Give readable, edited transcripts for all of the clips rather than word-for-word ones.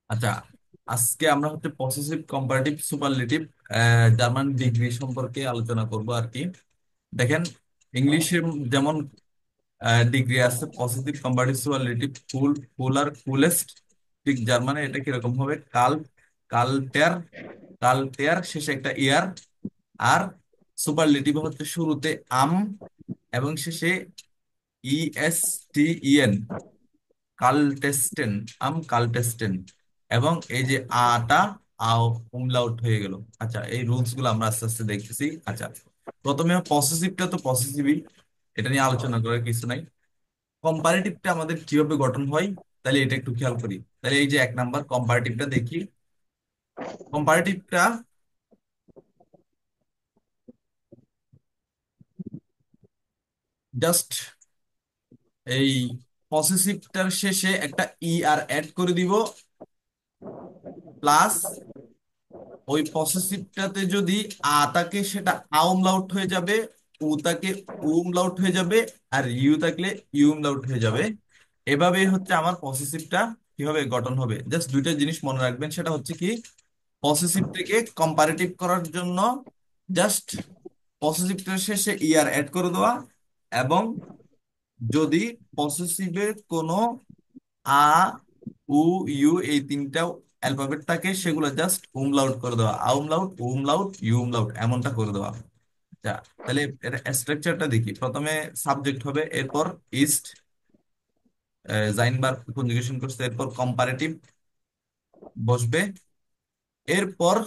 আচ্ছা, আজকে আমরা হচ্ছে possessive comparative superlative German degree সম্পর্কে আলোচনা করব আর কি। দেখেন, ইংলিশে যেমন ডিগ্রি আছে পসেসিভ কম্পারেটিভ সুপারলেটিভ, ফুল, ফুল আর ফুলেস্ট। ঠিক জার্মানে এটা কিরকম হবে? কাল, কালটের, কালটের শেষে একটা ইয়ার, আর সুপারলেটিভ হচ্ছে শুরুতে আম এবং শেষে ইএসটিইএন, কালটেস্টেন, কালটেস্টেন। এবং এই যে আটা, আও উমলাউট হয়ে গেল। আচ্ছা, এই রুলস গুলো আমরা আস্তে আস্তে দেখতেছি। আচ্ছা, প্রথমে পসেসিভটা তো পসেসিভই, এটা নিয়ে আলোচনা করার কিছু নাই। কম্পারেটিভটা আমাদের কিভাবে গঠন হয়, তাহলে এটা একটু খেয়াল করি। তাহলে এই যে এক নাম্বার কম্পারেটিভটা দেখি। কম্পারেটিভটা জাস্ট এই পসেসিভটার শেষে একটা ই আর অ্যাড করে দিব, প্লাস ওই পসেসিভটাতে যদি আ থাকে সেটা আউমলাউট হয়ে যাবে, উ তাকে উমলাউট হয়ে যাবে, আর ইউ থাকলে ইউমলাউট হয়ে যাবে। এভাবেই হচ্ছে আমার পসেসিভটা কিভাবে গঠন হবে। জাস্ট দুইটা জিনিস মনে রাখবেন, সেটা হচ্ছে কি, পসেসিভ থেকে কম্পারেটিভ করার জন্য জাস্ট পসেসিভটার শেষে ইয়ার অ্যাড করে দেওয়া, এবং যদি পসেসিভে কোনো আ, উ, ইউ এই তিনটা অ্যালফাবেট থাকে, সেগুলো জাস্ট উমলাউট করে দেওয়া, আউমলাউট, উমলাউট, ইউমলাউট এমনটা করে দেওয়া। আচ্ছা, তাহলে এর স্ট্রাকচারটা দেখি। প্রথমে সাবজেক্ট হবে, এরপর ইস্ট, জাইনবার কনজুগেশন করছে, এরপর কম্পারেটিভ বসবে। এরপর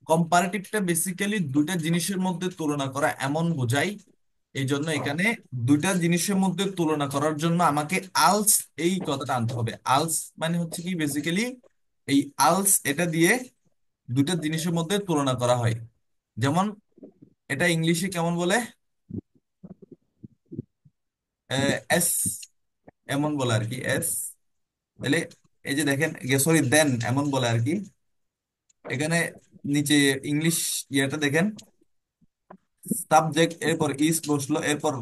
কম্পারেটিভটা বেসিক্যালি দুইটা জিনিসের মধ্যে তুলনা করা এমন বোঝায়। এই জন্য এখানে দুইটা জিনিসের মধ্যে তুলনা করার জন্য আমাকে আলস এই কথাটা আনতে হবে। আলস মানে হচ্ছে কি, বেসিক্যালি এই আলস এটা দিয়ে দুইটা জিনিসের মধ্যে তুলনা করা হয়। যেমন এটা ইংলিশে কেমন বলে? এস, এমন বলে আর কি, এস। তাহলে এই যে দেখেন, সরি দেন এমন বলে আর কি। এখানে নিচে ইংলিশ ইয়েটা দেখেন, সাবজেক্ট, এরপর ইস বসলো, এরপর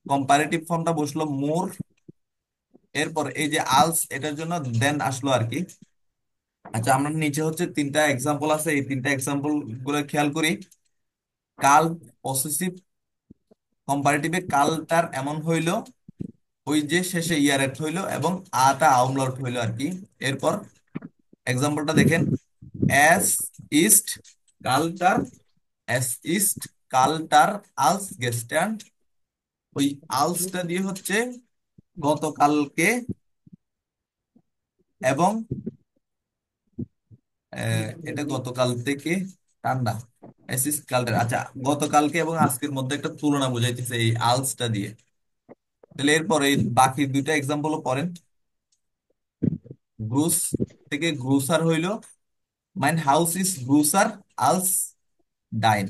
কম্পারেটিভ ফর্মটা বসলো মোর, এরপর এই যে আলস এটার জন্য দেন আসলো আর কি। আচ্ছা, আমরা নিচে হচ্ছে তিনটা এক্সাম্পল আছে, এই তিনটা এক্সাম্পল গুলো খেয়াল করি। কাল, পসেসিভ কম্পারেটিভে কালটার এমন হইলো, ওই যে শেষে ইয়ারেট হইলো এবং আটা আউমলাউট হইলো আর কি। এরপর এক্সাম্পলটা দেখেন, অ্যাস ইস্ট কালটার, অ্যাস ইস্ট কালটার আলস গেস্টান্ট। ওই আলসটা দিয়ে হচ্ছে গতকালকে, এবং এটা গতকাল থেকে ঠান্ডা, অ্যাস ইস্ট কালটার। আচ্ছা, গতকালকে এবং আজকের মধ্যে একটা তুলনা বোঝাইতেছে এই আলসটা দিয়ে। তাহলে এরপর এই বাকি দুইটা এক্সাম্পলও পড়েন। গ্রুস থেকে গ্রুসার হইলো, মাইন হাউস ইজ গ্রুসার আলস ডাইন।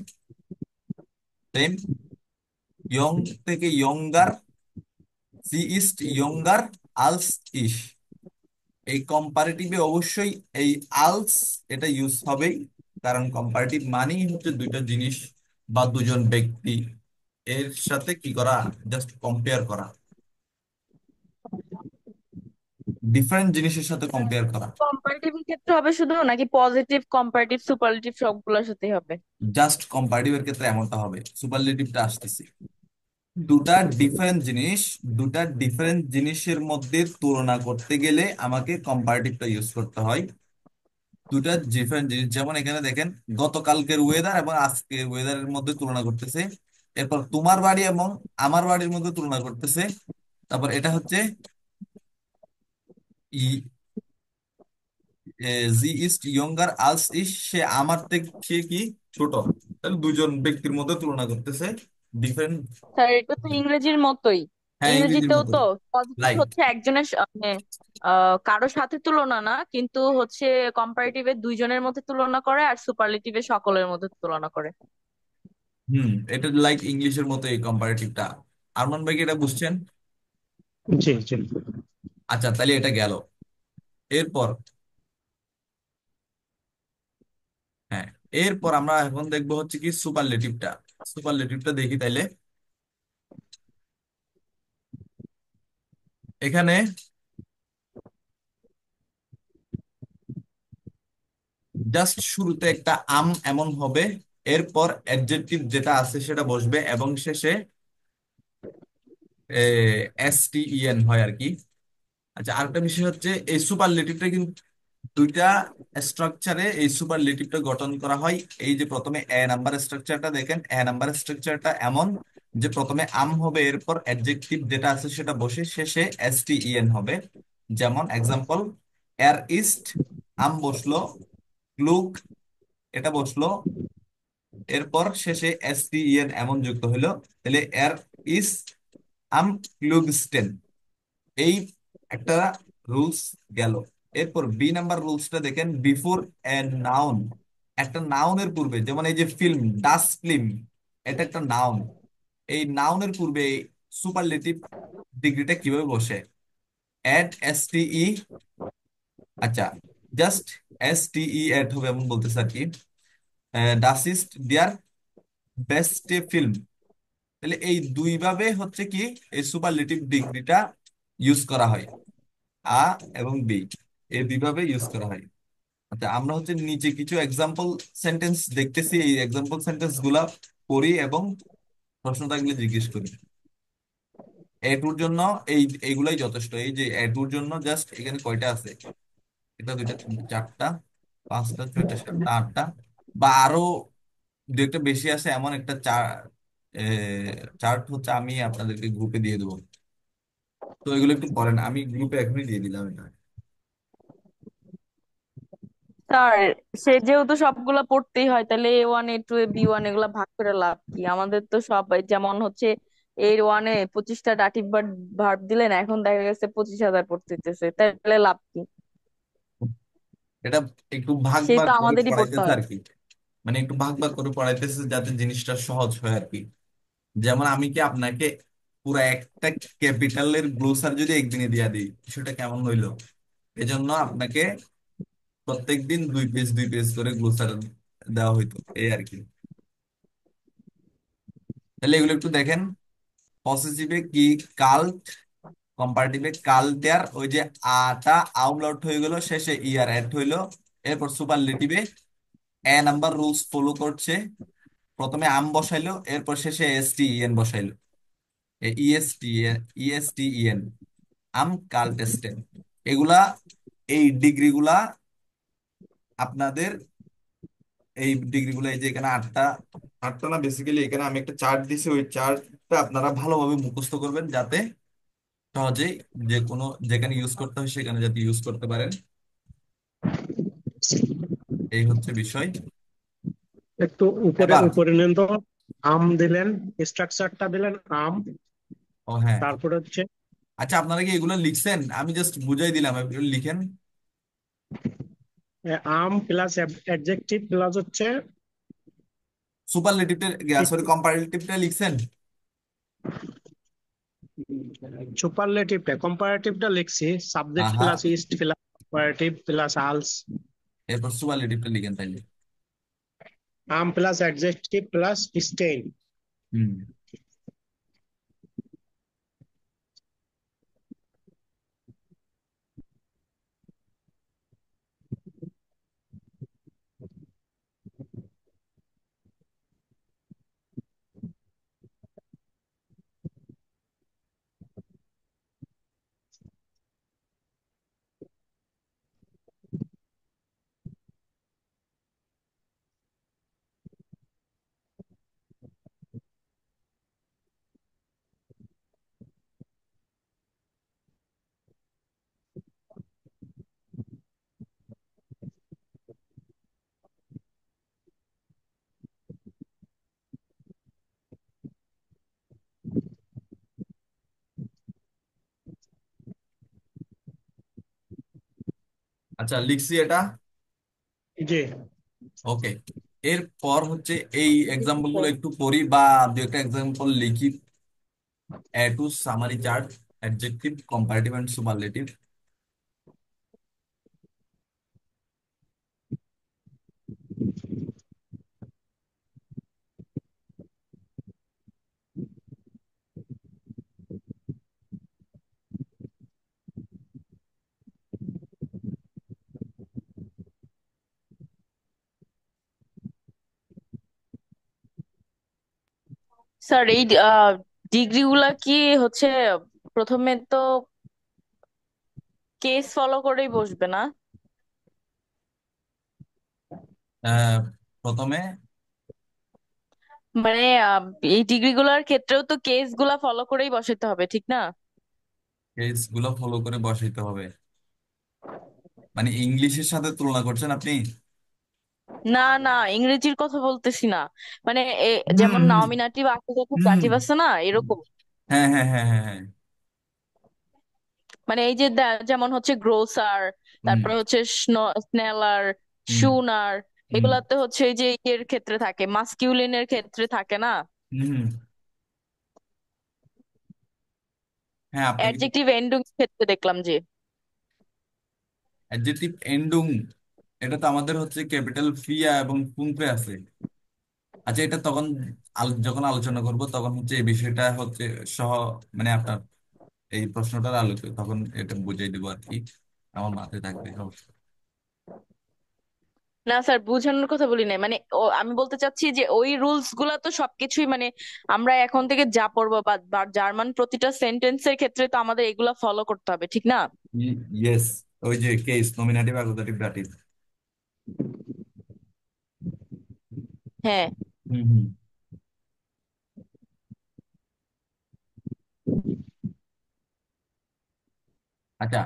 সেম, ইয়ং থেকে ইয়ঙ্গার, সি ইজ ইয়ঙ্গার আলস ইস। এই কম্পারেটিভে অবশ্যই এই আলস এটা ইউজ হবেই, কারণ কম্পারেটিভ মানেই হচ্ছে দুইটা জিনিস বা দুজন ব্যক্তি এর সাথে কি করা, জাস্ট কম্পেয়ার করা, ডিফারেন্ট জিনিসের সাথে কম্পেয়ার করা। কম্পারেটিভ ক্ষেত্রে হবে শুধু, নাকি পজিটিভ কম্পারেটিভ সুপারলেটিভ সবগুলোর সাথেই হবে? জাস্ট কম্পারেটিভের ক্ষেত্রে এমনটা হবে, সুপারলেটিভটা আসতেছি। দুটা ডিফারেন্ট জিনিস, দুটা ডিফারেন্ট জিনিসের মধ্যে তুলনা করতে গেলে আমাকে কম্পারেটিভটা ইউজ করতে হয়। দুটা ডিফারেন্ট জিনিস, যেমন এখানে দেখেন, গতকালকের ওয়েদার এবং আজকের ওয়েদারের মধ্যে তুলনা করতেছে। এরপর তোমার বাড়ি এবং আমার বাড়ির মধ্যে তুলনা করতেছে। তারপর এটা হচ্ছে জি ইজ ইয়ঙ্গার আলস ইজ, সে আমার থেকে কি ছোট। তাহলে দুজন ব্যক্তির মধ্যে তুলনা করতেছে, ডিফারেন্ট। স্যার, এটা তো ইংরেজির মতোই। হ্যাঁ, ইংরেজির ইংরেজিতেও মতো। তো পজিটিভ লাইক, হচ্ছে একজনের মানে কারো সাথে তুলনা না, কিন্তু হচ্ছে কম্পারেটিভে দুইজনের মধ্যে তুলনা করে, আর সুপারলেটিভে সকলের মধ্যে তুলনা করে। এটা লাইক ইংলিশের মতো এই কম্পারেটিভটা। আরমান ভাই কি এটা বুঝছেন? জি জি। আচ্ছা, তাহলে এটা গেল। এরপর, হ্যাঁ, এরপর আমরা এখন দেখবো হচ্ছে কি সুপারলেটিভটা। সুপারলেটিভটা দেখি তাইলে। এখানে জাস্ট শুরুতে একটা আম এমন হবে, এরপর অ্যাডজেক্টিভ যেটা আছে সেটা বসবে, এবং শেষে এস টি ই এন হয় আর কি। আচ্ছা, আরেকটা বিষয় হচ্ছে এই সুপারলেটিভটা কিন্তু দুইটা স্ট্রাকচারে এই সুপারলেটিভটা গঠন করা হয়। এই যে প্রথমে এ নাম্বার স্ট্রাকচারটা দেখেন, এ নাম্বার স্ট্রাকচারটা এমন যে প্রথমে আম হবে, এরপর অ্যাডজেক্টিভ যেটা আছে সেটা বসে, শেষে এস টি ই এন হবে। যেমন এক্সাম্পল, এর ইস্ট, আম বসলো, ক্লুগ এটা বসলো, এরপর শেষে এস টি ই এন এমন যুক্ত হলো, তাহলে এর ইস আম ক্লুগস্টেন। এই একটা রুলস গেল। এরপর বি নাম্বার রুলসটা দেখেন, বিফোর এ নাউন, একটা নাউনের পূর্বে, যেমন এই যে ফিল্ম, ডাস ফিল্ম, এটা একটা নাউন। এই নাউনের পূর্বে সুপারলেটিভ ডিগ্রিটা কিভাবে বসে? অ্যাড এস টি ই, আচ্ছা, জাস্ট এস টি ই অ্যাড হবে এমন বলতেছে আর কি। ডাস ইস দেয়ার বেস্ট ফিল্ম। তাহলে এই দুই ভাবে হচ্ছে কি এই সুপারলেটিভ ডিগ্রিটা ইউজ করা হয়, আ এবং বি, এই দুইভাবে ইউজ করা হয়। আচ্ছা, আমরা হচ্ছে নিচে কিছু এক্সাম্পল সেন্টেন্স দেখতেছি, এই এক্সাম্পল সেন্টেন্স গুলা পড়ি এবং প্রশ্ন থাকলে জিজ্ঞেস করি। এটুর জন্য এইগুলাই যথেষ্ট। এই যে এটুর জন্য জাস্ট এখানে কয়টা আছে, এটা দুইটা তিনটা চারটা পাঁচটা ছয়টা সাতটা আটটা, বা আরো দু একটা বেশি আছে, এমন একটা চার্ট হচ্ছে আমি আপনাদেরকে গ্রুপে দিয়ে দেবো। তো এগুলো একটু পড়েন, আমি গ্রুপে এখনই দিয়ে দিলাম এটা। স্যার, সে যেহেতু সবগুলা পড়তেই হয়, তাহলে A1 A2 B1 এগুলা ভাগ করে লাভ কি? আমাদের তো সব যেমন হচ্ছে A1-এ 25টা ডাটিভ ভার্ব দিলেন, এখন দেখা গেছে 25,000 পড়তে হইতেছে, তাহলে লাভ কি? এটা একটু ভাগ সেই ভাগ তো করে আমাদেরই পড়তে পড়াইতেছে হয়। আর কি, মানে একটু ভাগ ভাগ করে পড়াইতেছে যাতে জিনিসটা সহজ হয় আর কি। যেমন আমি কি আপনাকে পুরো একটা ক্যাপিটালের গ্লোসার যদি একদিনে দিয়া দিই, সেটা কেমন হইলো? এজন্য আপনাকে প্রত্যেকদিন 2 পেজ 2 পেজ করে গ্লোসার দেওয়া হইতো, এই আর কি। তাহলে এগুলো একটু দেখেন। পসেসিভে কি? কাল্ট। কম্পারেটিভে কাল দেয়ার, ওই যে আটা আউটলাউট হয়ে গেল, শেষে ইয়ার অ্যাড হইলো। এরপর সুপারলেটিভে এ নাম্বার রুলস ফলো করছে, প্রথমে আম বসাইলো, এরপর শেষে এস টি এন বসাইলো, ইএসটি ইএসটি ইএন, আম কাল্টেস্টেন। এগুলা, এই ডিগ্রিগুলা আপনাদের, এই ডিগ্রিগুলো এই যে এখানে আটটা, আটটা না, বেসিক্যালি এখানে আমি একটা চার্ট দিছি, ওই চার্টটা আপনারা ভালোভাবে মুখস্থ করবেন যাতে সহজেই যে কোনো যেখানে ইউজ করতে হয় সেখানে যাতে ইউজ করতে পারেন। এই হচ্ছে বিষয়। একটু উপরে এবার, উপরে নেন তো। আম দিলেন, স্ট্রাকচারটা দিলেন আম, ও হ্যাঁ, তারপরে হচ্ছে আচ্ছা, আপনারা কি এগুলো লিখছেন? আমি জাস্ট বুঝাই দিলাম, এগুলো লিখেন। আম প্লাস অ্যাডজেক্টিভ প্লাস হচ্ছে সুপারলেটিভটা, সরি, কম্পারেটিভটা লিখছেন? সুপারলেটিভটা কম্পারেটিভটা লিখছি, সাবজেক্ট আহা, প্লাস ইস্ট প্লাস কম্পারেটিভ প্লাস আলস। এরপর সুপারলেটিভটা লিখেন তাইলে। আম প্লাস অ্যাডজেক্টিভ প্লাস স্টেইন। হুম। আচ্ছা, লিখছি এটা। জি। ওকে। এরপর হচ্ছে এই এক্সাম্পল গুলো একটু পড়ি, বা দু একটা এক্সাম্পল লিখি। এ টু summary chart, adjective, comparative and superlative. Sir এই ডিগ্রি গুলা কি হচ্ছে প্রথমে তো কেস ফলো করেই বসবে না? আহ, প্রথমে মানে এই ডিগ্রি গুলার ক্ষেত্রেও তো কেস গুলা ফলো করেই বসাতে হবে, ঠিক না? কেস গুলো ফলো করে বসাইতে হবে, মানে ইংলিশের সাথে তুলনা করছেন আপনি? না না, ইংরেজির কথা বলতেছি না। মানে হুম যেমন হুম নমিনাটিভ আকুজাটিভ হুম। দাটিভ আছে না, এরকম। হ্যাঁ হ্যাঁ হ্যাঁ হ্যাঁ হ্যাঁ। মানে এই যে যেমন হচ্ছে গ্রোসার, হুম তারপরে হচ্ছে স্নেলার, হুম শুনার, হুম এগুলাতে হচ্ছে এই যে এর ক্ষেত্রে থাকে, মাস্কিউলিনের ক্ষেত্রে থাকে না, হুম হুম। হ্যাঁ আপনি কি অ্যাডজেক্টিভ এন্ডিং ক্ষেত্রে দেখলাম যে। অ্যাডজেক্টিভ এন্ডুং, এটা তো আমাদের হচ্ছে ক্যাপিটাল ফিয়া এবং পুংফে আছে। আচ্ছা এটা তখন যখন আলোচনা করব তখন হচ্ছে এই বিষয়টা হচ্ছে সহ, মানে আপনার এই প্রশ্নটার আলোকে তখন এটা বুঝাই দেবো আর কি, আমার মাথায় থাকবে সমস্যা। না স্যার, বোঝানোর কথা বলি নাই, মানে আমি বলতে চাচ্ছি যে ওই রুলস গুলা তো সবকিছুই মানে আমরা এখন থেকে যা পড়বো বা বা জার্মান প্রতিটা সেন্টেন্সের ক্ষেত্রে তো আমাদের এগুলা ফলো করতে হবে, ঠিক না? ইয়েস, ওই যে কেস নমিনাটিভ অ্যাকুজাটিভ দাটিভ। হ্যাঁ। হুম হুম। আচ্ছা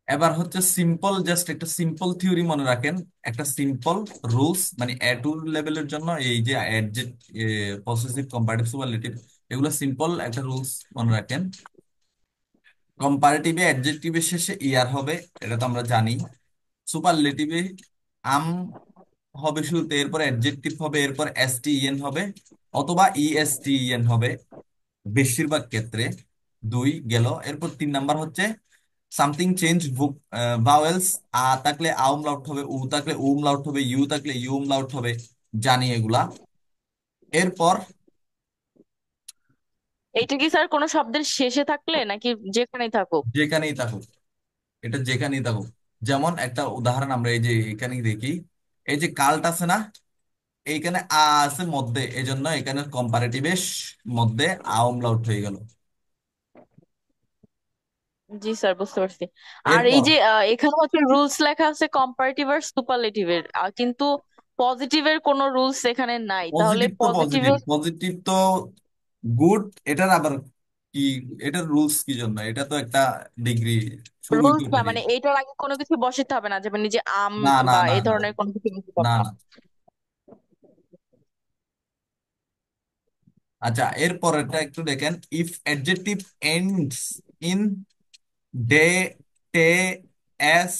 এবার হচ্ছে সিম্পল, জাস্ট একটা সিম্পল থিওরি মনে রাখেন, একটা সিম্পল রুলস, মানে এ টু লেভেলের জন্য এই যে অ্যাডজেক্ট, পসেসিভ, কম্পারেটিভ, সুপারলেটিভ, এগুলো সিম্পল একটা রুলস মনে রাখেন। কম্পারেটিভে অ্যাডজেক্টিভের শেষে ইয়ার হবে, এটা তো আমরা জানি। সুপারলেটিভে আম হবে শুরুতে, এরপর অ্যাডজেক্টিভ হবে, এরপর এসটিইএন হবে, অথবা ইএসটিইএন হবে বেশিরভাগ ক্ষেত্রে। দুই গেল, এরপর 3 নাম্বার হচ্ছে সামথিং চেঞ্জ ভাওয়েলস, আ থাকলে আউম লাউট হবে, উ থাকলে উম লাউট হবে, ইউ থাকলে ইউম লাউট হবে, জানি এগুলা। এরপর এইটা কি স্যার কোনো শব্দের শেষে থাকলে নাকি যেখানেই থাকুক? যেখানেই থাকুক, এটা যেখানেই থাকুক। যেমন একটা উদাহরণ আমরা এই যে এখানে দেখি, এই যে কাল্ট আছে না, এইখানে আ আছে মধ্যে, এই জন্য এখানে কম্পারেটিভের মধ্যে আউম লাউট হয়ে গেল। জি স্যার, বুঝতে পারছি। আর এই এরপর যে এখানে হচ্ছে রুলস লেখা আছে কম্পারেটিভ আর সুপারলেটিভের, কিন্তু পজিটিভের কোনো রুলস এখানে নাই, তাহলে পজিটিভ তো পজিটিভে পজিটিভ, পজিটিভ তো গুড, এটার আবার কি, এটার রুলস কি জন্য, এটা তো একটা ডিগ্রি, শুরুই তো রুলস না, এটা দিয়ে। মানে এইটার আগে কোনো কিছু বসাতে হবে না, যেমন নিজে আম না না বা না এই না ধরনের কোনো কিছু বসাতে না হবে না। না। আচ্ছা এরপর এটা একটু দেখেন, if adjective ends in day, টে, এস,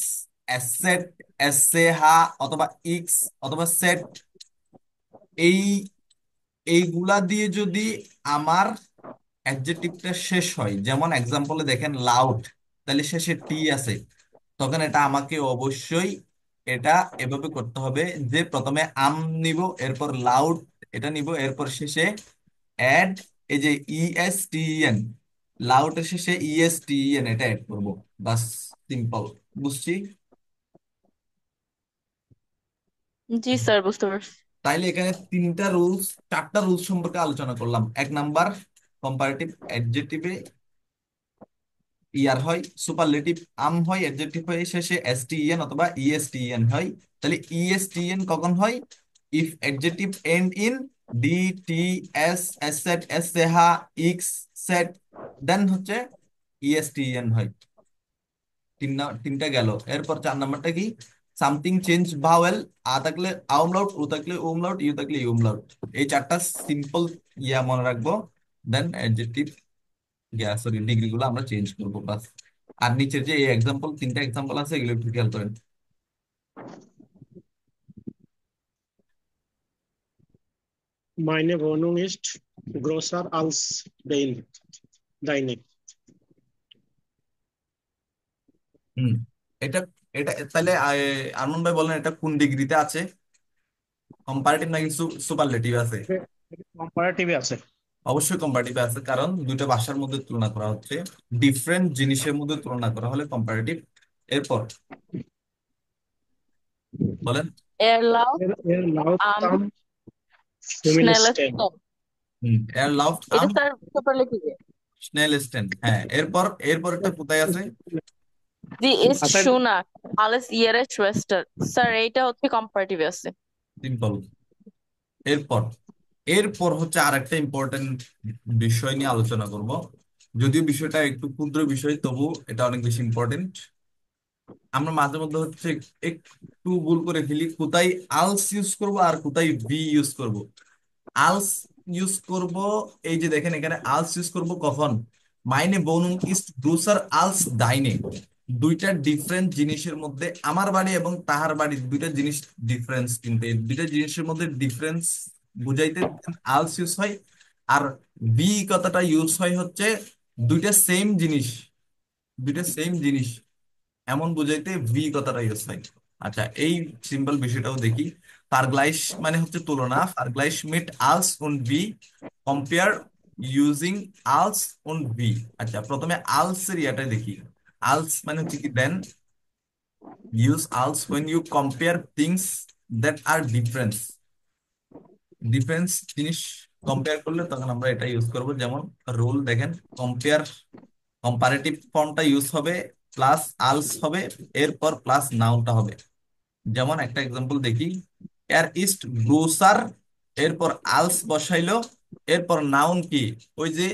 এসেট, এসেহা, অথবা ইক্স, অথবা সেট, এই এইগুলা দিয়ে যদি আমার অ্যাডজেক্টিভটা শেষ হয়, যেমন এক্সাম্পলে দেখেন লাউড, তাহলে শেষে টি আছে, তখন এটা আমাকে অবশ্যই এটা এভাবে করতে হবে যে প্রথমে আম নিব, এরপর লাউড এটা নিব, এরপর শেষে অ্যাড, এই যে ইএসটিএন, লাউডের শেষে ইএসটিএন এটা অ্যাড করব, বাস, সিম্পল। বুঝছি? জি স্যার, বুঝতে পারছি। তাইলে এখানে 4টা রুলস সম্পর্কে আলোচনা করলাম। 1 নাম্বার, কম্পারেটিভ অ্যাডজেক্টিভে ইয়ার হয়, সুপারলেটিভ আম হয়, অ্যাডজেক্টিভ হয় শেষে এসটিএন অথবা ইএসটিএন হয়। তাহলে ইএসটিএন কখন হয়? If adjective end in D, T, S, এস সেট, এস সেহা, ইক্স সেট, দেন হচ্ছে ইএসটিএন হয়। তিনটা গেল। এরপর 4 নাম্বারটা কি? সামথিং চেঞ্জ ভাওয়েল, আ থাকলে আউম লাউট, উ থাকলে উম লাউট, ইউ থাকলে ইউম লাউট। এই 4টা সিম্পল মনে রাখবো, দেন অ্যাডজেক্টিভ, সরি, ডিগ্রি গুলো আমরা চেঞ্জ করবো বাস। আর নিচের যে এই এক্সাম্পল, 3টা এক্সাম্পল আছে, এগুলো একটু খেয়াল করেন। Meine Wohnung ist größer als deine. হুম। এটা এটা তাহলে আরমান ভাই বলেন, এটা কোন ডিগ্রিতে আছে, কম্পারেটিভ নাকি সুপারলেটিভ আছে? কম্পারেটিভ আছে। অবশ্যই কম্পারেটিভ আছে, কারণ দুইটা ভাষার মধ্যে তুলনা করা হচ্ছে, ডিফারেন্ট জিনিসের মধ্যে তুলনা করা হলে কম্পারেটিভ। এরপর বলেন। এর লাউড এর লাউড আম কাম ফেমিনিস্টেম। স্নেলাস্টন। এর লাভ এটা আম স্যার পেপারে কি? স্নেল স্টেন। হ্যাঁ, এরপর এরপর একটা কোথায় আছে? দি ইস্ট আচ্ছা, শুনা আলেস ইয়ারেস্ট ওয়েস্টার। স্যার এইটা হচ্ছে কম্পারেটিভ আছে। সিম্পল। এরপর এরপর হচ্ছে আর একটা ইম্পর্টেন্ট বিষয় নিয়ে আলোচনা করব। যদিও বিষয়টা একটু ক্ষুদ্র বিষয়, তবু এটা অনেক বেশি ইম্পর্টেন্ট। আমরা মাঝে মধ্যে হচ্ছে একটু ভুল করে ফেলি, কোথায় আলস ইউজ করব আর কোথায় ভি ইউজ করব। আলস ইউজ করব, এই যে দেখেন এখানে আলস ইউজ করব কখন? মাইনে বনুং ইস্ট গ্রোসার আলস ডাইনে। দুইটা ডিফারেন্ট জিনিসের মধ্যে, আমার বাড়ি এবং তাহার বাড়ি দুইটা জিনিস ডিফারেন্স, কিন্তু এই দুইটা জিনিসের মধ্যে ডিফারেন্স বুঝাইতে আলস ইউজ হয়। আর বি কথাটা ইউজ হয় হচ্ছে দুইটা সেম জিনিস, দুইটা সেম জিনিস এমন বুঝাইতে ভি কথাটা ইউজ হয়। আচ্ছা, এই সিম্পল বিষয়টাও দেখি। ভার্গলাইশ মানে হচ্ছে তুলনা, ভার্গলাইশ মিট আলস und ভি, কম্পেয়ার ইউজিং আলস und ভি। আচ্ছা, প্রথমে আলস এর ইয়াটা দেখি। আলস মানে হচ্ছে কি দেন, ইউজ আলস when you compare things that are different। Difference জিনিস কম্পেয়ার করলে তখন আমরা এটা ইউজ করব। যেমন রুল দেখেন, কম্পেয়ার কম্পারেটিভ ফর্মটা ইউজ হবে, প্লাস আলস হবে, এরপর প্লাস নাউনটা হবে। যেমন একটা এক্সাম্পল দেখি, এর ইস্ট গ্রোসার, এরপর আলস বসাইলো, এরপর নাউন কি, ওই যে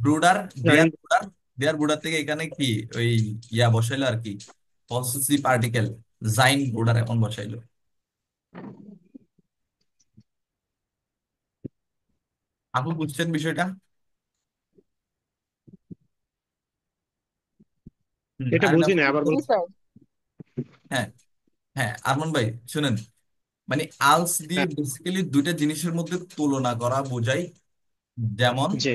ব্রুডার, দেয়ার জাইন- ব্রুডার, দেয়ার ব্রুডার থেকে এখানে কি ওই ইয়া বসাইলো আর কি, পসেসিভ আর্টিকেল জাইন ব্রুডার এখন বসাইলো। আপু বুঝছেন বিষয়টা? এটা আরেকটা বুঝি না, আবার জি বলছি। স্যার। হ্যাঁ, হ্যাঁ আরমান ভাই শুনেন, মানে আলস দিয়ে হ্যাঁ, বেসিক্যালি দুইটা জিনিসের মধ্যে তুলনা করা বোঝায়। যেমন জি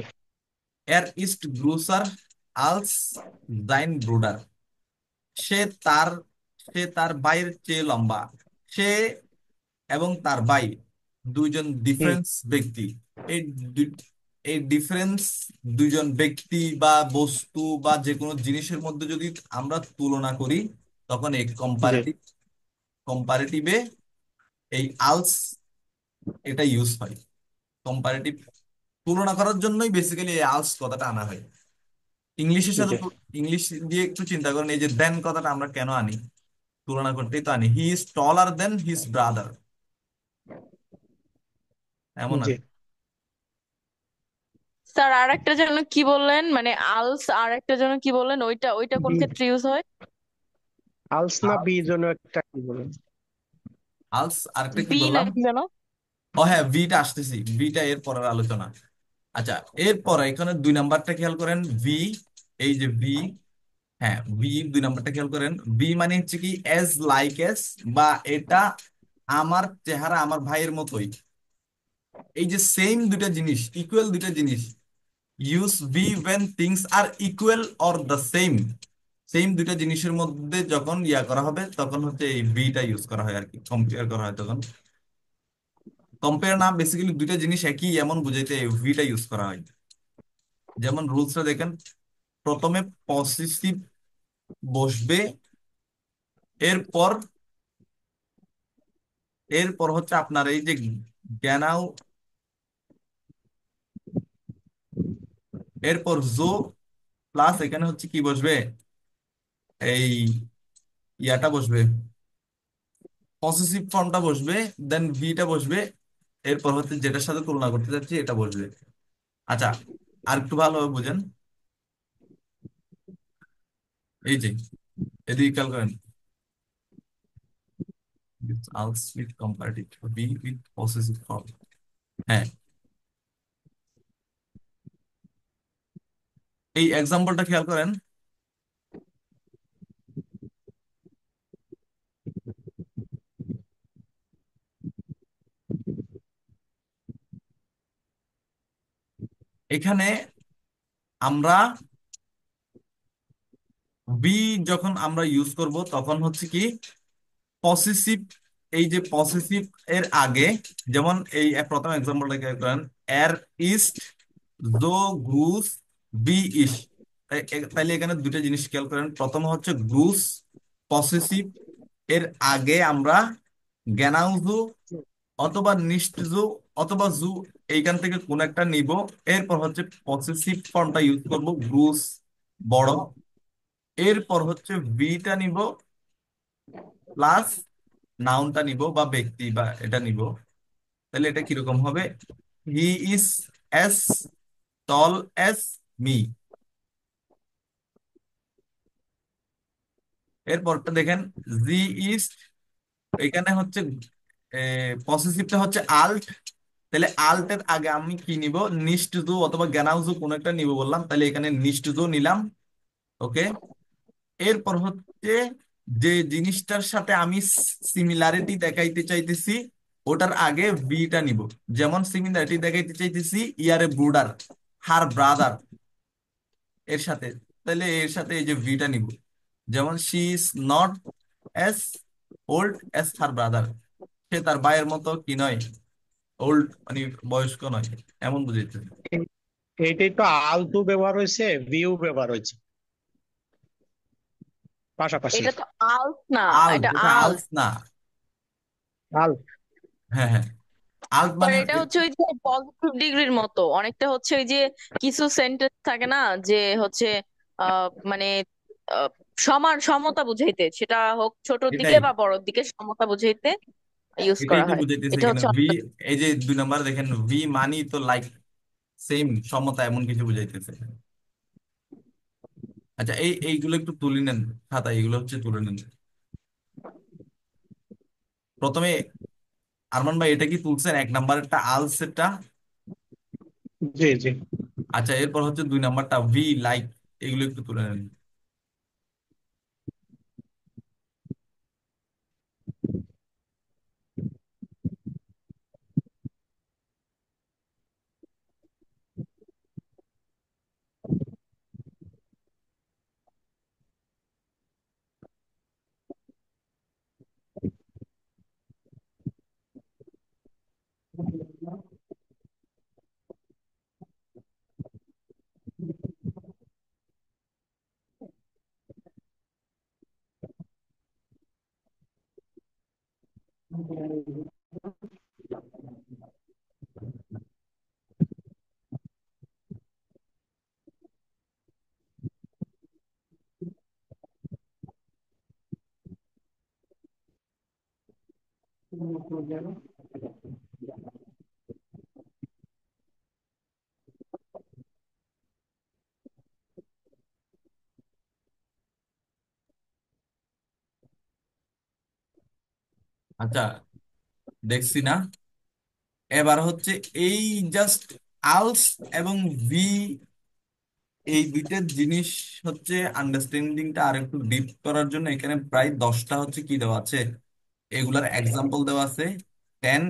এর ইস্ট গ্রুসার আলস জাইন ব্রুডার, সে তার সে তার ভাইয়ের চেয়ে লম্বা। সে এবং তার ভাই দুইজন হুম ডিফারেন্স ব্যক্তি। এই দুই- এই ডিফারেন্স দুইজন ব্যক্তি বা বস্তু বা যে কোনো জিনিসের মধ্যে যদি আমরা তুলনা করি, তখন এই জি কম্পারেটিভে এই আলস এটা ইউজ হয়। কম্পারেটিভ তুলনা করার জন্যই বেসিক্যালি এই আলস কথাটা আনা হয় ইংলিশের সাথে। জি ইংলিশ দিয়ে একটু চিন্তা করেন, এই যে দেন কথাটা আমরা কেন আনি? তুলনা করতেই তো আনি। He is taller than his brother, এমন আর জি। কি। স্যার আর একটা যেন কি বললেন, মানে আলস আর একটা যেন কি বললেন, ওইটা ওইটা কোন বি ক্ষেত্রে ইউজ হয়? আলস না বি জন্য একটা কি বলেন? আলস আরেকটা কি বি বললাম? নাকি যেন? ও হ্যাঁ, ভিটা আসতেছি, ভিটা এর পরের আলোচনা। আচ্ছা, এরপর এখানে দুই নাম্বারটা খেয়াল করেন, ভি। এই যে ভি, হ্যাঁ ভি, দুই নাম্বারটা খেয়াল করেন। ভি মানে হচ্ছে কি এজ লাইক এস, বা এটা আমার চেহারা আমার ভাইয়ের মতোই। এই যে সেম দুইটা জিনিস, ইকুয়াল দুইটা জিনিস, use V when things are equal or the same। Same দুইটা জিনিসের মধ্যে যখন ইয়া করা হবে, তখন হচ্ছে এই ভিটা ইউজ করা হয় আর কি, কম্পেয়ার করা হয় তখন। কম্পেয়ার না, বেসিক্যালি দুইটা জিনিস একই এমন বুঝাইতে ভিটা ইউজ করা হয়। যেমন রুলসটা দেখেন, প্রথমে পসেসিভ বসবে, এরপর এরপর হচ্ছে আপনার এই যে জ্ঞানাও, এরপর জো, প্লাস এখানে হচ্ছে কি বসবে, এই ইয়াটা বসবে, পসেসিভ ফর্মটা বসবে, দেন ভিটা বসবে, এরপর হচ্ছে যেটার সাথে তুলনা করতে যাচ্ছি এটা বসবে। আচ্ছা, আর একটু ভালোভাবে বুঝেন, এই যে এদিকে খেয়াল করেন, আলস উইথ কম্পারেটিভ, বি উইথ পসেসিভ ফর্ম। হ্যাঁ, এই এক্সাম্পলটা খেয়াল করেন। এখানে আমরা বি যখন আমরা ইউজ করব, তখন হচ্ছে কি পসেসিভ, এই যে পসেসিভ এর আগে, যেমন এই প্রথম এক্সাম্পলটা খেয়াল করেন, এর ইস্ট জো গ্রুস বি ইস। তাইলে এখানে দুইটা জিনিস খেয়াল করেন, প্রথম হচ্ছে গ্রুস, পসেসিভ এর আগে আমরা জ্ঞানাংশ অথবা নিশ্চু অথবা জু, এইখান থেকে কোন একটা নিব। এরপর হচ্ছে পসেসিভ ফর্মটা ইউজ করব, ব্রুস, বড়। এরপর হচ্ছে বিটা নিব, প্লাস নাউনটা নিব বা ব্যক্তি বা এটা নিব। তাহলে এটা কিরকম হবে? He is as tall as me. এরপরটা দেখেন, জি ইজ, এখানে হচ্ছে পসেসিভটা হচ্ছে আল্ট। তাহলে আল্টের আগে আমি কি নিব? নিশ্চুজু অথবা জ্ঞানাউজু কোন একটা নিব বললাম, তাহলে এখানে নিশ্চুজু নিলাম। ওকে। এরপর হচ্ছে যে জিনিসটার সাথে আমি সিমিলারিটি দেখাইতে চাইতেছি, ওটার আগে ভিটা নিব। যেমন সিমিলারিটি দেখাইতে চাইতেছি ইয়ারে ব্রুডার, হার ব্রাদার এর সাথে, তাহলে এর সাথে এই যে ভিটা নিব। যেমন she is not as old as her brother, সে তার ভাইয়ের মতো কি নয়, ওল্ড মানে বয়স্ক নয়, এমন বুঝাইতে। এইটাই তো আলতু ব্যবহার হয়েছে, ভিউ ব্যবহার হয়েছে পাশাপাশি। এটা তো আল্প না, আল্ট, এটা এটা আল্প। আলস না। আল হ্যাঁ হ্যাঁ, আল্ট বাট মানে এটা হচ্ছে ওই যে পজিটিভ ডিগ্রির মতো, অনেকটা হচ্ছে ওই যে কিছু সেন্টেন্স থাকে না, যে হচ্ছে মানে আহ, সমান সমতা বুঝাইতে, সেটা হোক ছোটর দিকে এটাই, বা বড়র দিকে সমতা বুঝাইতে ইউজ এটাই করা তো হয়। বুঝাইতেছে এটা এখানে হচ্ছে ভি। অনেকটা। এই যে 2 নম্বর দেখেন, ভি মানি তো লাইক, সেম, সমতা, এমন কিছু বুঝাইতেছে। আচ্ছা, এইগুলো একটু তুলে নেন, খাতা এইগুলো হচ্ছে তুলে নেন প্রথমে। আরমান ভাই, এটা কি তুলছেন 1 নম্বরেরটা আলসেটটা? জি জি। আচ্ছা, এরপর হচ্ছে 2 নম্বরটা ভি লাইক, এগুলো একটু তুলে নেন। আচ্ছা, দেখছি না। এবার হচ্ছে এই জাস্ট আলস এবং ভি, এই দুইটা জিনিস হচ্ছে আন্ডারস্ট্যান্ডিংটা আর একটু ডিপ করার জন্য এখানে প্রায় 10টা হচ্ছে কি দেওয়া আছে, এগুলার এক্সাম্পল দেওয়া আছে। 10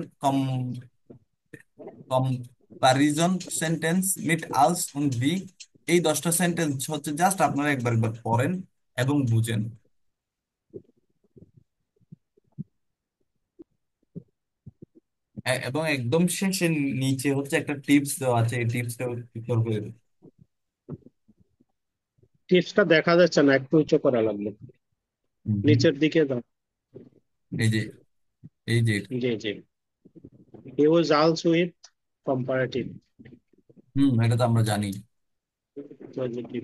কম্পারিজন সেন্টেন্স মিট আলস অন ভি। এই 10টা সেন্টেন্স হচ্ছে জাস্ট আপনারা একবার একবার পড়েন এবং বুঝেন। এবং একদম শেষে নিচে হচ্ছে একটা টিপস দেওয়া আছে, এই টিপসটা করবে। টিপসটা দেখা যাচ্ছে না, একটু উঁচু করা লাগবে। নিচের দিকে দাও। এই যে, এই যে, জি জি। ইউজ আলস উইথ কম্পারেটিভ এটা তো আমরা জানি। পজিটিভ।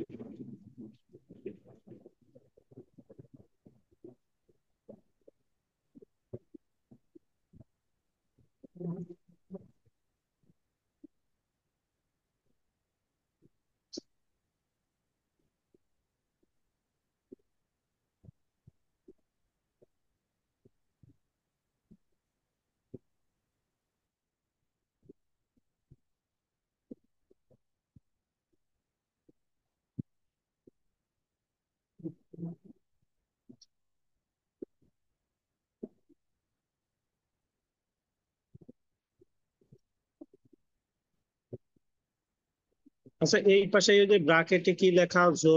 আচ্ছা, এই পাশে এই যে ব্রাকেটে কি লেখা, জো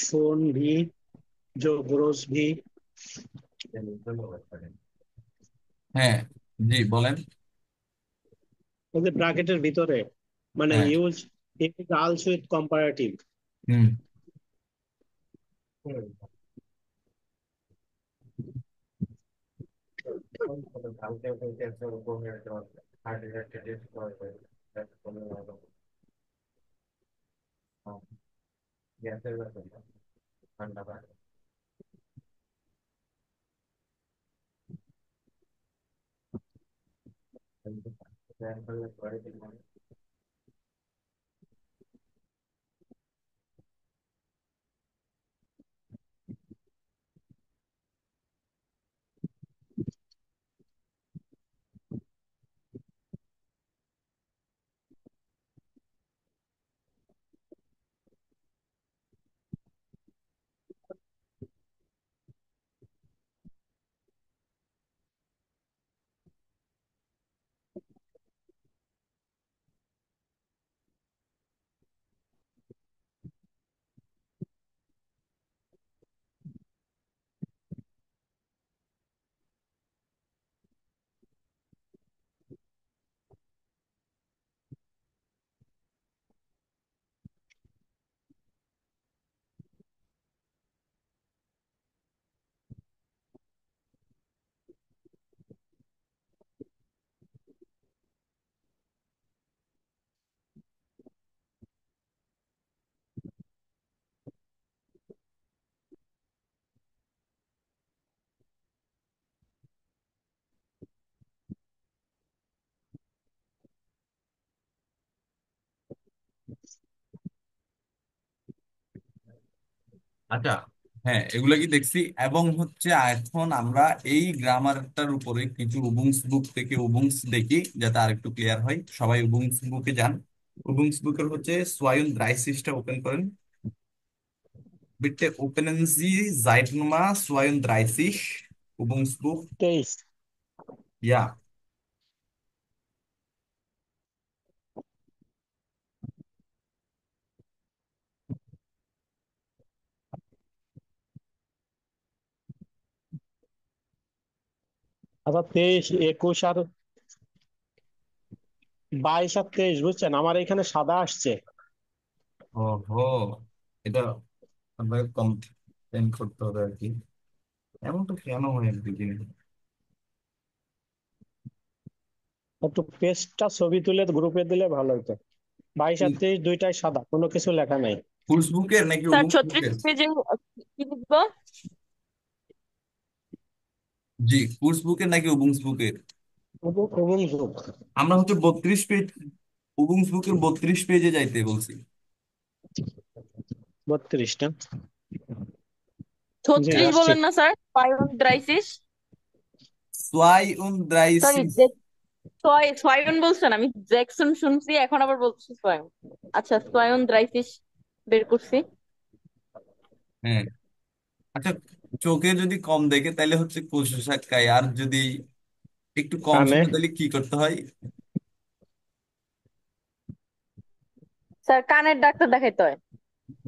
শোন ভি, জো গ্রোস ভি। হ্যাঁ, জি বলেন। ওই যে ব্রাকেটের ভিতরে, মানে হ্যাঁ। ইউজ আলস উইথ কম্পারেটিভ। হুম। আচ্ছা, হ্যাঁ এগুলা কি দেখছি। এবং হচ্ছে এখন আমরা এই গ্রামারটার উপরে কিছু উবুংস বুক থেকে উবুংস দেখি, যাতে আরেকটু ক্লিয়ার হয়। সবাই উবুংস বুকে যান। উবুংস বুকের হচ্ছে সোয়ায়ুন দ্রাইসিসটা ওপেন করেন। Bitte öffnen Sie Seitennummer 32, Übungsbuch. 23। Ja, আচ্ছা, 23, 21 আর 22 আর 23, বুঝছেন আমার এখানে সাদা আসছে। ওহো, এটা আপনাকে কমপ্লেন করতে হবে আর কি। এমনটা কেন হয় একদিকে? একটু পেজটা ছবি তুলে গ্রুপে দিলে ভালো হতো। 22 আর 23 দুইটাই সাদা, কোনো কিছু লেখা নাই। কোর্স বুকের নাকি স্যার উবুংস 36 বুকের? পেজে কি লিখবো? জি, কোর্স বুকের নাকি উবুংস বুকের? অভিযোগ। আমরা হচ্ছে 32 পেজ, উবুংস বুকের 32 পেজে যাইতে বলছি। 32টা। জি, 36 আসছি। বলেন না স্যার, পাইরন দ্রাইসিস। সরি, 32। সোয়ায়ন বলছেন, আমি জ্যাকসন শুনছি, এখন আবার বলছি সোয়ায়ন। আচ্ছা, সোয়ায়ন দ্রাইসিস বের করছি। হ্যাঁ, আচ্ছা, চোখে যদি কম দেখে তাহলে হচ্ছে কোষাক খায়, আর যদি একটু কম কানে। শুনে তাহলে কি করতে হয়? স্যার কানের ডাক্তার দেখাইতে হয়।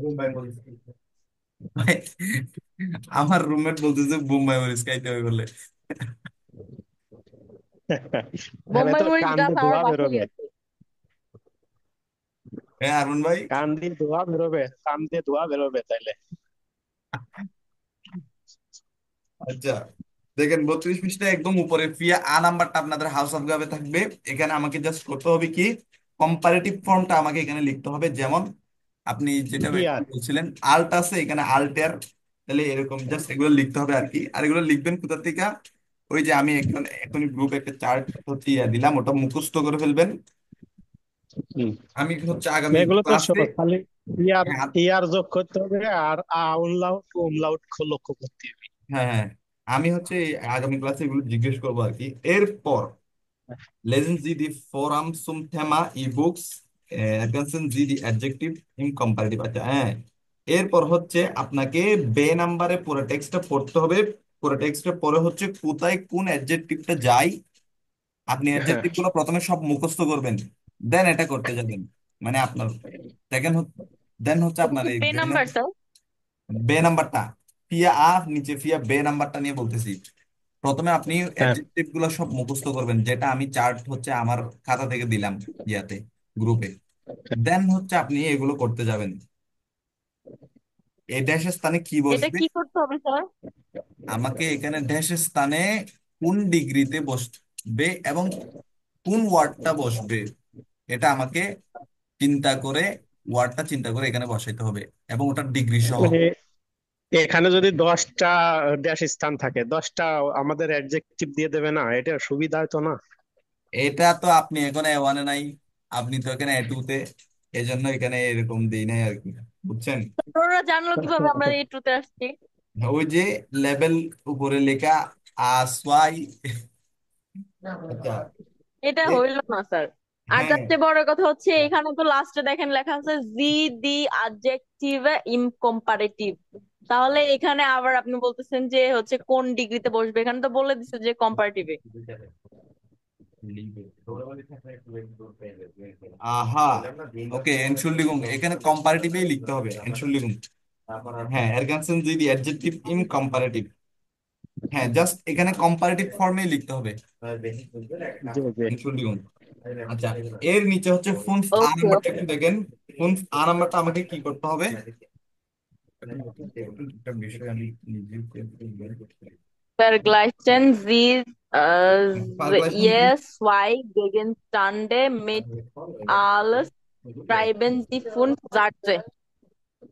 বোম্বাই মরিচ। ভাই, আমার রুমমেট বলতেছে বোম্বাই মরিচ খাইতে হবে বলে। তাহলে বোম্বাই তো মরিচ কান গাছ দিয়ে আমার ধোঁয়া বাসায় বেরোবে। আছে। হ্যাঁ আরুন ভাই। কান দিয়ে ধোঁয়া বেরোবে, কান দিয়ে ধোঁয়া বেরোবে তাইলে। আচ্ছা, দেখেন 32 পৃষ্ঠা একদম উপরে ফিয়া নাম্বারটা আপনাদের হাউস অফ গাবে থাকবে। এখানে আমাকে জাস্ট করতে হবে কি, কম্পারেটিভ ফর্মটা আমাকে এখানে লিখতে হবে। যেমন আপনি যেটা কি আর বলছিলেন আল্ট আছে এখানে, আল্টের, তাহলে এরকম জাস্ট এগুলো লিখতে হবে আর কি। আর এগুলো লিখবেন কোথা থেকে? ওই যে আমি এখন এখনই গ্রুপে একটা চার্ট হচ্ছে দিলাম, ওটা মুখস্থ করে ফেলবেন। হুম। আমি হচ্ছে আগামী এগুলো তো ক্লাসে, সহজ, খালি ইয়ার ইয়ার যোগ করতে হবে আর আউনলাউট উমলাউট লক্ষ্য করতে হবে। হ্যাঁ হ্যাঁ, আমি হচ্ছে আগামী ক্লাসে এগুলো জিজ্ঞেস করবো আর কি। এরপর lesen Sie die Vornamen zum Thema E-Books, ergänzen Sie die Adjective im Comparative। আচ্ছা হ্যাঁ, এরপর হচ্ছে আপনাকে বে নাম্বারে পুরো টেক্সটটা পড়তে হবে। পুরো টেক্সটের পরে হচ্ছে কোথায় কোন অ্যাডজেক্টিভটা যায়, আপনি হ্যাঁ। অ্যাডজেক্টিভ গুলো প্রথমে সব মুখস্থ করবেন, দেন এটা করতে যাবেন। মানে আপনার দেখেন, দেন হচ্ছে এটা আপনার কি এই পে নাম্বার স্যার? বে নাম্বারটা, ফিয়া নিচে ফিয়া বে নাম্বারটা নিয়ে বলতেছি। প্রথমে আপনি হ্যাঁ। অ্যাডজেক্টিভ গুলো সব মুখস্থ করবেন, যেটা আমি চার্ট হচ্ছে আমার খাতা থেকে দিলাম ইয়াতে, গ্রুপে। দেন হচ্ছে আপনি এগুলো করতে যাবেন। এই ড্যাশের স্থানে কি এটা বসবে? কি করতে হবে স্যার? আমাকে এখানে ড্যাশের স্থানে কোন ডিগ্রিতে বসবে এবং কোন ওয়ার্ডটা বসবে, এটা আমাকে চিন্তা করে এখানে বসাইতে হবে, এবং ওটার ডিগ্রি সহ। মানে এখানে যদি 10টা ড্যাশ স্থান থাকে, 10টা আমাদের অ্যাডজেক্টিভ দিয়ে দেবে না? এটা সুবিধা হতো না? এটা তো আপনি এখন এ 1-এ নাই, আপনি তো এখানে A 2-তে, এই জন্য এখানে এরকম দিই নাই আর কি, বুঝছেন? ওরা জানলো কিভাবে আমরা এই ট্রুতে আসছি? ওই যে লেভেল উপরে লেখা আসওয়াই। আচ্ছা। এটা এ- হইলো না স্যার। আর হ্যাঁ, তার চেয়ে বড় কথা হচ্ছে এখানে তো লাস্টে দেখেন লেখা আছে জি দি অ্যাডজেক্টিভ ইনকম্পারেটিভ। তাহলে এখানে আবার আপনি বলতেছেন যে হচ্ছে কোন ডিগ্রিতে বসবে, এখানে তো বলে দিছে যে কম্পারেটিভে। আহা, ওকে, এনশুল্ডিগুং, এখানে কম্পারেটিভই লিখতে হবে, এনশুল্ডিগুং। হ্যাঁ, এরগানসেন যদি অ্যাডজেক্টিভ ইন কম্পারেটিভ, হ্যাঁ, জাস্ট এখানে কম্পারেটিভ ফর্মেই লিখতে হবে, জি জি। এনশুল্ডিগুং। আচ্ছা, এর নিচে হচ্ছে ফুনফ আ ওকে নাম্বারটা ওকে। একটু দেখেন। ফুনফ আ নাম্বারটা আমাকে কি করতে হবে? একটা বিষয় আমি Vergleichen Sie পারগ্লাইসেশন। zwei Gegenstände mit alles schreiben Sie fünf Sätze.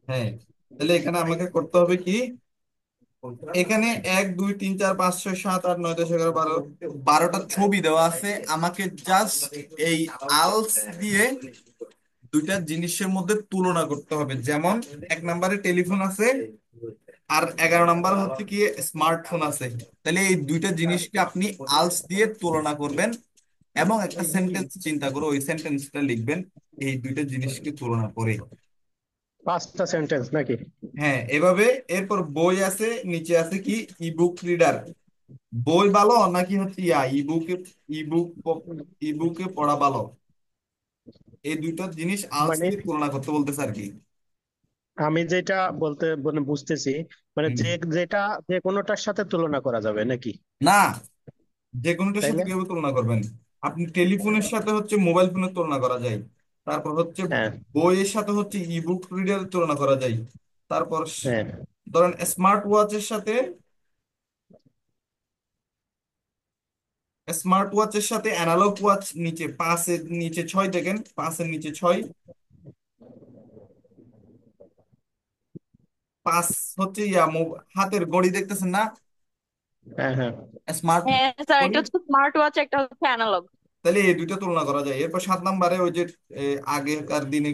হ্যাঁ, তাহলে এখানে আমাকে করতে হবে কি, এখানে 1 2 3 4 5 6 7 8 9 10 11 12, 12টা ছবি দেওয়া আছে, আমাকে জাস্ট এই আলস দিয়ে দুইটা জিনিসের মধ্যে তুলনা করতে হবে। যেমন 1 নম্বরে টেলিফোন আছে, আর 11 নম্বর হচ্ছে কি স্মার্টফোন আছে। তাহলে এই দুইটা জিনিসকে আপনি আলস দিয়ে তুলনা করবেন, এবং একটা সেন্টেন্স চিন্তা করে ওই সেন্টেন্সটা লিখবেন এই দুইটা জিনিসকে তুলনা করে। 5টা সেন্টেন্স নাকি? হ্যাঁ, এভাবে। এরপর বই আছে, নিচে আছে কি ইবুক রিডার, বই ভালো নাকি হচ্ছে ইবুক ইবুকে পড়া ভালো, এই দুইটা জিনিস আলস মানে দিয়ে তুলনা করতে বলতেছে আর কি। আমি যেটা বলতে মানে বুঝতেছি, মানে হুম। যেটা যে কোনোটার সাথে তুলনা করা যাবে নাকি? না, যে কোনোটার সাথে তাইলে কিভাবে তুলনা করবেন? আপনি টেলিফোনের সাথে হচ্ছে মোবাইল ফোনের তুলনা করা যায়, তারপর হচ্ছে হ্যাঁ বইয়ের সাথে হচ্ছে ইবুক রিডার তুলনা করা যায়, তারপর হ্যাঁ। ধরেন স্মার্ট ওয়াচের সাথে অ্যানালগ ওয়াচ, নিচে 5-এর নিচে 6 দেখেন, 5-এর নিচে 6, 5 হচ্ছে হাতের ঘড়ি দেখতেছেন না, হ্যাঁ হ্যাঁ। স্মার্ট হ্যাঁ স্যার, ঘড়ি। এটা হচ্ছে স্মার্ট ওয়াচ, একটা হচ্ছে অ্যানালগ। তাহলে এই দুইটা তুলনা করা যায়। এরপর 7 নম্বরে ওই যে আগেকার দিনে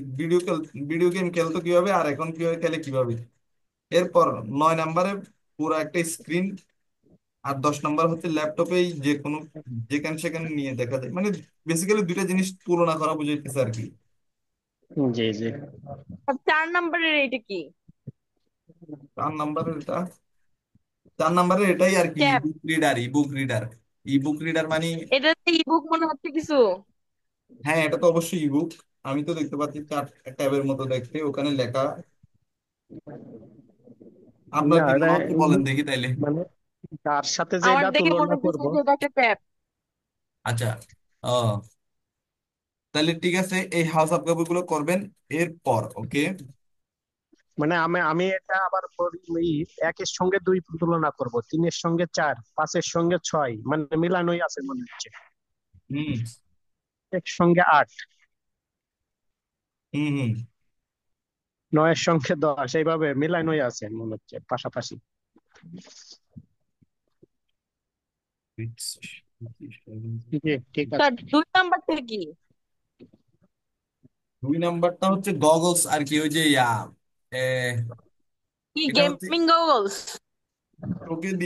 ভিডিও গেম খেলতো কিভাবে, আর এখন কিভাবে খেলে কিভাবে। এরপর 9 নম্বরে পুরো একটা স্ক্রিন, আর 10 নম্বর হচ্ছে ল্যাপটপেই যে কোনো যেখানে সেখানে নিয়ে দেখা যায়, মানে বেসিক্যালি দুইটা জিনিস তুলনা করা বুঝাইতেছে আর কি। জি জি। আর 4 নম্বরের এইটা কি? 4 নম্বরের এটা, 4 নম্বরের এটাই আর কি, ট্যাব। ইবুক রিডার মানে। এটা ইবুক মনে হচ্ছে কিছু। হ্যাঁ, এটা তো অবশ্যই ইবুক। আমি তো দেখতে পাচ্ছি চার ট্যাবের মতো দেখতে, ওখানে লেখা। আপনার না কি এটা মনে হচ্ছে বলেন দেখি তাইলে। মানে তার সাথে আমার যেটা দেখে মনে তুলনা হচ্ছে করব। যে এটা একটা ট্যাব। আচ্ছা। ও, তাহলে ঠিক আছে, এই হাউস অফ গুলো করবেন এরপর, ওকে। মানে আমি আমি এটা আবার একের সঙ্গে দুই তুলনা করব, তিনের সঙ্গে চার, পাঁচের সঙ্গে ছয়, মানে মিলানোই আছে মনে হচ্ছে। হুম এর সঙ্গে আট, হুম হুম। নয়ের সঙ্গে 10, এইভাবে মিলানোই আছে মনে হচ্ছে পাশাপাশি। জি ঠিক স্যার আছে। 2 নাম্বারটা কি? 2 নম্বরটা হচ্ছে গগলস আর কি, ওই যে এ, কি এটা হচ্ছে গেমিং গগলস? চোখে দিয়ে